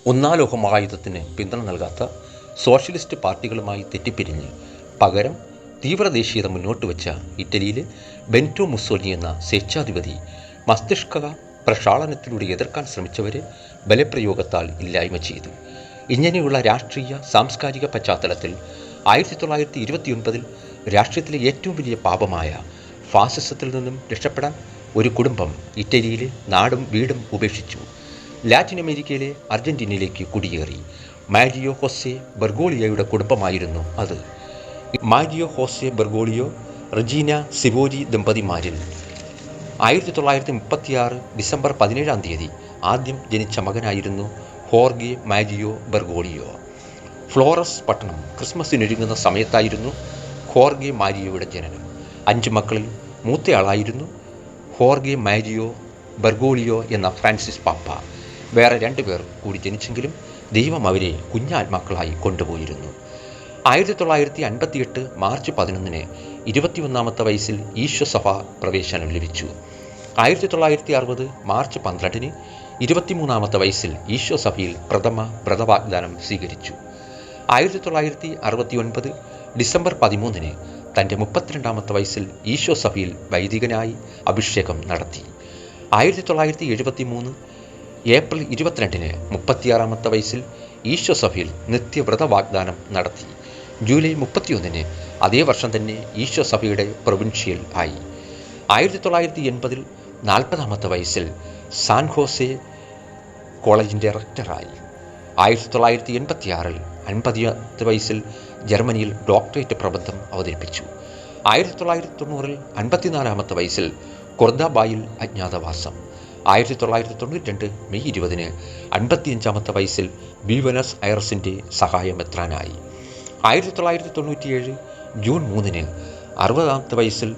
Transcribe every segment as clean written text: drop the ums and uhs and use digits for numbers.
ഒന്നാലോക മഹായുദ്ധത്തിന് പിന്തുണ നൽകാത്ത സോഷ്യലിസ്റ്റ് പാർട്ടികളുമായി തെറ്റിപ്പിരിഞ്ഞ് പകരം തീവ്രദേശീയത മുന്നോട്ട് വെച്ച ഇറ്റലിയിൽ ബെനിറ്റോ മുസോളിനി എന്ന സ്വേച്ഛാധിപതി മസ്തിഷ്ക പ്രക്ഷാളനത്തിലൂടെ എതിർക്കാൻ ശ്രമിച്ചവരെ ബലപ്രയോഗത്താൽ ഇല്ലായ്മ ചെയ്തു. ഇങ്ങനെയുള്ള രാഷ്ട്രീയ സാംസ്കാരിക പശ്ചാത്തലത്തിൽ 1929 രാഷ്ട്രീയത്തിലെ ഏറ്റവും വലിയ പാപമായ ഫാസിസത്തിൽ നിന്നും രക്ഷപ്പെടാൻ ഒരു കുടുംബം ഇറ്റലിയിലെ നാടും വീടും ഉപേക്ഷിച്ചു. ലാറ്റിൻ അമേരിക്കയിലെ അർജന്റീനയിലേക്ക് കുടിയേറി. മാരിയോ ഹോസെ ബെർഗോളിയോയുടെ കുടുംബമായിരുന്നു അത്. Mario Jose Bergoglio Regina Sivori ദമ്പതിമാരിൽ 1936 ഡിസംബർ 17 ആദ്യം ജനിച്ച മകനായിരുന്നു ഹോർഗെ മാരിയോ ബെർഗോളിയോ. ഫ്ലോറസ് പട്ടണം ക്രിസ്മസിനൊരുങ്ങുന്ന സമയത്തായിരുന്നു ഹോർഗെ മാരിയോയുടെ ജനനം. 5 മക്കളിൽ മൂത്തയാളായിരുന്നു ഹോർഗെ മാരിയോ ബെർഗോളിയോ എന്ന ഫ്രാൻസിസ് പാപ്പ. വേറെ 2 പേർ കൂടി ജനിച്ചെങ്കിലും ദൈവം അവരെ കുഞ്ഞാത്മാക്കളായി കൊണ്ടുപോയിരുന്നു. 1958 മാർച്ച് 11 21ാമത്തെ വയസ്സിൽ ഈശോസഭ പ്രവേശനം ലഭിച്ചു. 1960 മാർച്ച് 12 23ാമത്തെ വയസ്സിൽ ഈശോസഭയിൽ പ്രഥമ വ്രതവാഗ്ദാനം സ്വീകരിച്ചു. 1969 ഡിസംബർ 13 തൻ്റെ 32ാമത്തെ വയസ്സിൽ ഈശോസഭയിൽ വൈദികനായി അഭിഷേകം നടത്തി. 1973 ഏപ്രിൽ 22 36ാമത്തെ വയസ്സിൽ ഈശോസഭയിൽ നിത്യവ്രതവാഗ്ദാനം നടത്തി. ജൂലൈ 31 അതേ വർഷം തന്നെ ഈശോസഭയുടെ പ്രൊവിൻഷ്യൽ ആയി. 1980 40ാമത്തെ വയസ്സിൽ സാൻ ഹോസെ കോളേജിൻ്റെ റെക്ടറായി. 1986 50ാമത്തെ വയസ്സിൽ ജർമ്മനിയിൽ ഡോക്ടറേറ്റ് പ്രബന്ധം അവതരിപ്പിച്ചു. 1990 54ാമത്തെ വയസ്സിൽ കൊർദാബായിൽ അജ്ഞാതവാസം. 1992 മെയ് 20 55ാമത്തെ വയസ്സിൽ ബ്യൂണസ് ഐറസിൻ്റെ സഹായമെത്രാനായി. 1997 ജൂൺ 3 60ാമത്തെ വയസ്സിൽ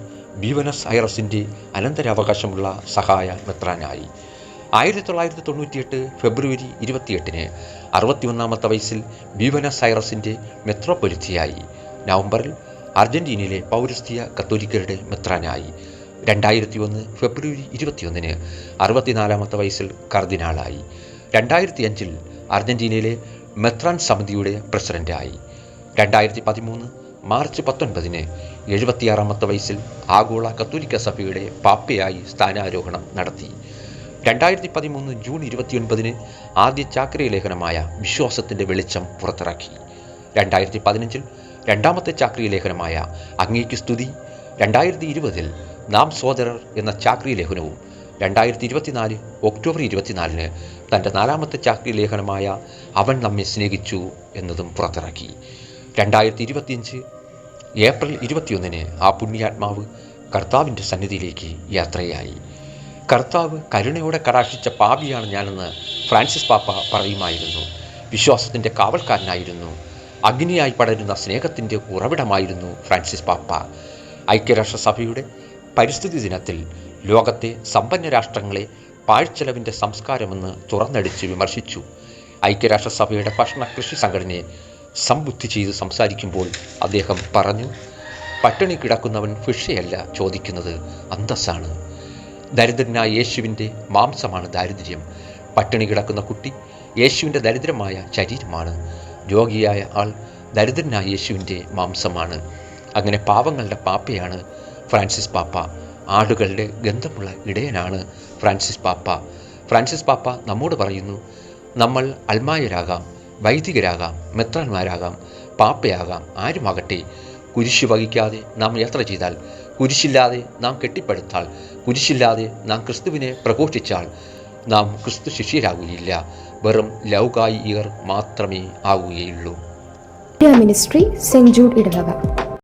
ബ്യൂണസ് ഐറസിൻ്റെ അനന്തരാവകാശമുള്ള സഹായ മെത്രാനായി. 1998 ഫെബ്രുവരി 28 61ാമത്തെ വയസ്സിൽ ബ്യൂണസ് ഐറസിൻ്റെ മെത്രോപൊലിത്തയായി. നവംബറിൽ അർജന്റീനയിലെ പൗരസ്ത്യ കത്തോലിക്കരുടെ മെത്രാനായി. 2001 ഫെബ്രുവരി 21 64ാമത്തെ വയസ്സിൽ കർദിനാളായി. 2005 അർജന്റീനയിലെ മെത്രാൻ സമിതിയുടെ പ്രസിഡന്റായി. 2013 മാർച്ച് 19 76ാമത്തെ വയസ്സിൽ ആഗോള കത്തോലിക്ക സഭയുടെ പാപ്പയായി സ്ഥാനാരോഹണം നടത്തി. 2013 ജൂൺ 29 ആദ്യ ചാക്രിക ലേഖനമായ വിശ്വാസത്തിൻ്റെ വെളിച്ചം പുറത്തിറക്കി. 2015 രണ്ടാമത്തെ ചാക്രിക ലേഖനമായ അങ്ങേക്ക് സ്തുതി, 2020 നാം സോദരർ എന്ന ചാക്രിക ലേഖനവും 2024 ഒക്ടോബർ 24 തൻ്റെ 4ാമത്തെ ചാക്രിക ലേഖനമായ അവൻ നമ്മെ സ്നേഹിച്ചു എന്നതും പുറത്തിറക്കി. 2025 ഏപ്രിൽ 21 ആ പുണ്യാത്മാവ് കർത്താവിൻ്റെ സന്നിധിയിലേക്ക് യാത്രയായി. കർത്താവ് കരുണയോടെ കടാക്ഷിച്ച പാപിയാണ് ഞാനെന്ന് ഫ്രാൻസിസ് പാപ്പ പറയുമായിരുന്നു. വിശ്വാസത്തിൻ്റെ കാവൽക്കാരനായിരുന്നു. അഗ്നിയായി പടരുന്ന സ്നേഹത്തിൻ്റെ ഉറവിടമായിരുന്നു ഫ്രാൻസിസ് പാപ്പ. ഐക്യരാഷ്ട്രസഭയുടെ പരിസ്ഥിതി ദിനത്തിൽ ലോകത്തെ സമ്പന്ന രാഷ്ട്രങ്ങളെ പാഴ്ചെലവിൻ്റെ സംസ്കാരമെന്ന് തുറന്നടിച്ച് വിമർശിച്ചു. ഐക്യരാഷ്ട്രസഭയുടെ ഭക്ഷണ കൃഷി സംഘടനയെ സംബുദ്ധി ചെയ്ത് സംസാരിക്കുമ്പോൾ അദ്ദേഹം പറഞ്ഞു, പട്ടിണി കിടക്കുന്നവൻ ഭിക്ഷയല്ല ചോദിക്കുന്നത്, അന്തസ്സാണ്. ദരിദ്രനായ യേശുവിൻ്റെ മാംസമാണ് ദാരിദ്ര്യം. പട്ടിണി കിടക്കുന്ന കുട്ടി യേശുവിൻ്റെ ദരിദ്രമായ ശരീരമാണ്. രോഗിയായ ആൾ ദരിദ്രനായ യേശുവിൻ്റെ മാംസമാണ്. അങ്ങനെ പാവങ്ങളുടെ പാപ്പയാണ് ഫ്രാൻസിസ് പാപ്പ. ആടുകളുടെ ഗന്ധമുള്ള ഇടയനാണ് ഫ്രാൻസിസ് പാപ്പ. ഫ്രാൻസിസ് പാപ്പ നമ്മോട് പറയുന്നു, നമ്മൾ അൽമായരാകാം, വൈദികരാകാം, മെത്രാന്മാരാകാം, പാപ്പയാകാം, ആരുമാകട്ടെ, കുരിശ് വഹിക്കാതെ നാം യാത്ര ചെയ്താൽ, കുരിശില്ലാതെ നാം കെട്ടിപ്പടുത്താൽ, കുരിശില്ലാതെ നാം ക്രിസ്തുവിനെ പ്രഘോഷിച്ചാൽ നാം ക്രിസ്തു ശിഷ്യരാകുകയില്ല, വെറും ലൗകായികർ മാത്രമേ ആകുകയുള്ളൂ. മിനിസ്ട്രി സെന്റ് ജൂഡ് ഇടവക.